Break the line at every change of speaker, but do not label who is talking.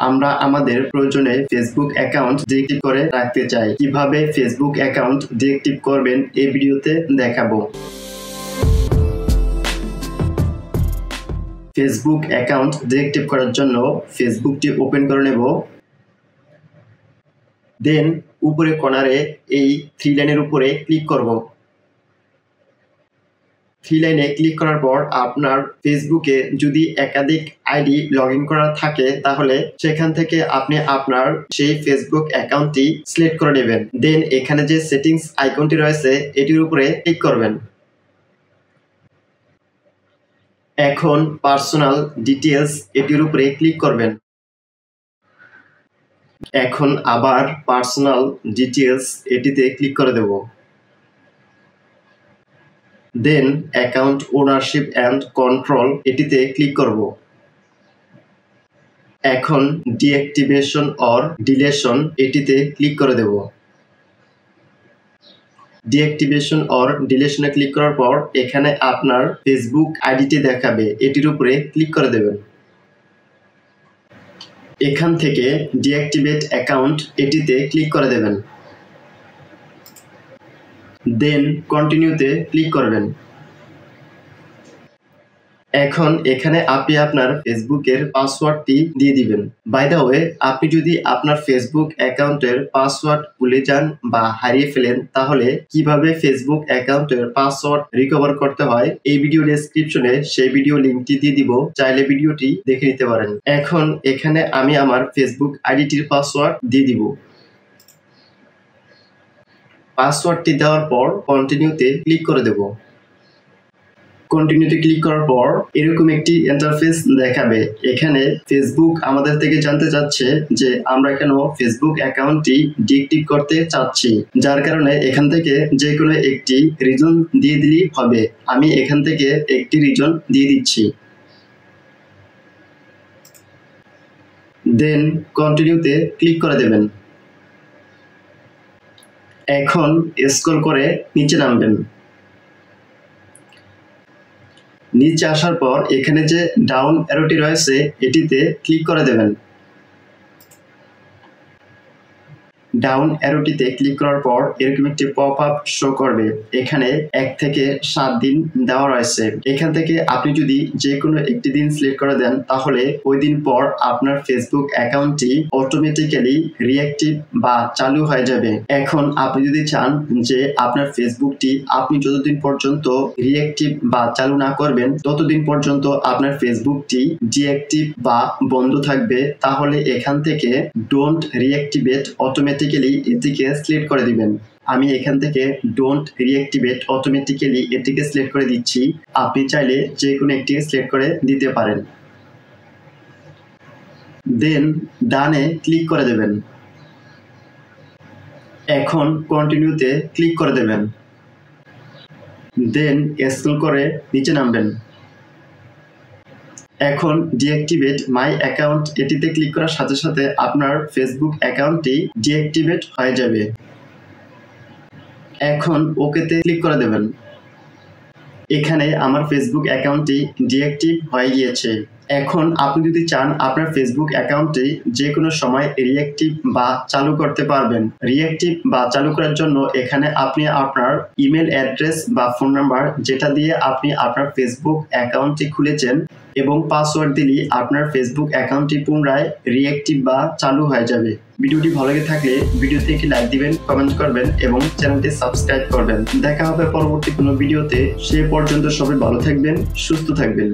আমরা আমাদের প্রয়োজনে ফেসবুক অ্যাকাউন্ট ডিএক্টিভ করে রাখতে চাই। কিভাবে ফেসবুক অ্যাকাউন্ট ডিএক্টিভ করবেন এই ভিডিওতে দেখাবো। ফেসবুক অ্যাকাউন্ট ডিএক্টিভ করার জন্য ফেসবুকটি ওপেন করে নেব। দেন উপরে কর্নারে এই 3 লাইনের উপরে ক্লিক করব। 3 লাইনে ক্লিক করার পর আপনার ফেসবুকে যদি একাধিক আইডি লগ ইন করা থাকে তাহলে সেখান থেকে আপনি আপনার সেই ফেসবুক অ্যাকাউন্টটি সিলেক্ট করে নেবেন। দেন এখানে যে সেটিংস আইকনটি রয়েছে এটির উপরে ক্লিক করবেন। এখন পার্সোনাল ডিটেইলস এটির উপরে ক্লিক করবেন। এখন আবার পার্সোনাল ডিটেইলস এটিতে ক্লিক করে দেব। দেন অ্যাকাউন্ট ওনারশিপ অ্যান্ড কন্ট্রোল এটিতে ক্লিক করব। এখন ডিঅ্যাক্টিভেশন অর ডিলেশন এটিতে ক্লিক করে দেব। ডিঅ্যাক্টিভেশন অর ডিলেশনে ক্লিক করার পর এখানে আপনার ফেসবুক আইডিটি দেখাবে, এটির উপরে ক্লিক করে দেবেন। এখান থেকে ডিঅ্যাক্টিভেট অ্যাকাউন্ট এটিতে ক্লিক করে দেবেন। দেন কন্টিনিউতে ক্লিক করবেন। এখন এখানে আপনি আপনার ফেসবুকের পাসওয়ার্ডটি দিয়ে দিবেন। বাই দ্য ওয়ে, আপনি যদি আপনার ফেসবুক অ্যাকাউন্টের পাসওয়ার্ড ভুলে যান বা হারিয়ে ফেলেন তাহলে কিভাবে ফেসবুক অ্যাকাউন্টের পাসওয়ার্ড রিকভার করতে হয় এই ভিডিও ডেসক্রিপশনে সেই ভিডিও লিংকটি দিয়ে দিব, চাইলে ভিডিওটি দেখে নিতে পারেন। এখন এখানে আমি আমার ফেসবুক আইডিটির পাসওয়ার্ড দিয়ে দিব। পাসওয়ার্ডটি দেওয়ার পর কন্টিনিউতে ক্লিক করে দেব। কন্টিনিউতে ক্লিক করার পর এরকম একটি ইন্টারফেস দেখাবে। এখানে ফেসবুক আমাদের থেকে জানতে চাচ্ছে যে আমরা কেন ফেসবুক অ্যাকাউন্টটি ডিএক্টিভ করতে চাচ্ছি, যার কারণে এখান থেকে যে কোনো একটি রিজন দিয়ে দিলেই হবে। আমি এখান থেকে একটি রিজন দিয়ে দিচ্ছি। দেন কন্টিনিউতে ক্লিক করে দেবেন। এখন স্ক্রল করে নিচে নামবেন। নিচে আসার পর এখানে যে ডাউন অ্যারোটি রয়েছে এটিতে ক্লিক করে দেবেন। ডাউন অ্যারোটিতে ক্লিক করার পর এরকম একটি পপ আপ শো করবে। এখানে 1 থেকে 7 দিন দেওয়া রয়েছে। এখান থেকে আপনি যদি যে কোনো একটি দিন সিলেক্ট করে দেন তাহলে ওই দিন পর আপনার ফেসবুক অ্যাকাউন্টটি অটোমেটিক্যালি রিঅ্যাক্টিভ বা চালু হয়ে যাবে। এখন আপনি যদি চান যে আপনার ফেসবুকটি আপনি যতদিন পর্যন্ত রিঅ্যাক্টিভ বা চালু না করবেন ততদিন পর্যন্ত আপনার ফেসবুকটি ডিঅ্যাক্টিভ বা বন্ধ থাকবে, তাহলে এখান থেকে ডোন্ট রিঅ্যাক্টিভেট অটোমেটিক্যালি এটিকে সিলেক্ট করে দিবেন। আমি এখান থেকে ডোন্ট রিঅ্যাক্টিভেট অটোমেটিক্যালি এটিকে সিলেক্ট করে দিচ্ছি। আপনি চাইলে যে কোনো একটি সিলেক্ট করে দিতে পারেন। দেন ডানে ক্লিক করে দেবেন। এখন কন্টিনিউতে ক্লিক করে দেবেন। দেন স্ক্রল করে নিচে নামবেন। এখন ডিঅ্যাক্টিভেট মাই অ্যাকাউন্ট এটিতে ক্লিক করার সাথে সাথে আপনার ফেসবুক অ্যাকাউন্টটি ডিঅ্যাক্টিভেট হয়ে যাবে। এখন ওকেতে ক্লিক করে দেবেন। এখানে আমার ফেসবুক অ্যাকাউন্টটি ডিঅ্যাক্টিভ হয়ে গিয়েছে। এখন আপনি যদি চান আপনার ফেসবুক অ্যাকাউন্টটি যে কোনো সময় রিঅ্যাক্টিভ বা চালু করতে পারবেন। রিঅ্যাক্টিভ বা চালু করার জন্য এখানে আপনি আপনার ইমেল অ্যাড্রেস বা ফোন নাম্বার যেটা দিয়ে আপনি আপনার ফেসবুক অ্যাকাউন্টটি খুলেছেন এবং পাসওয়ার্ড দিলে আপনার ফেসবুক অ্যাকাউন্টটি পুনরায় রিঅ্যাক্টিভ বা চালু হয়ে যাবে। ভিডিওটি ভালো লেগে থাকলে ভিডিওতে একটি লাইক দিবেন, কমেন্ট করবেন এবং চ্যানেলটি সাবস্ক্রাইব করবেন। দেখা হবে পরবর্তী কোনো ভিডিওতে। সে পর্যন্ত সবাই ভালো থাকবেন, সুস্থ থাকবেন।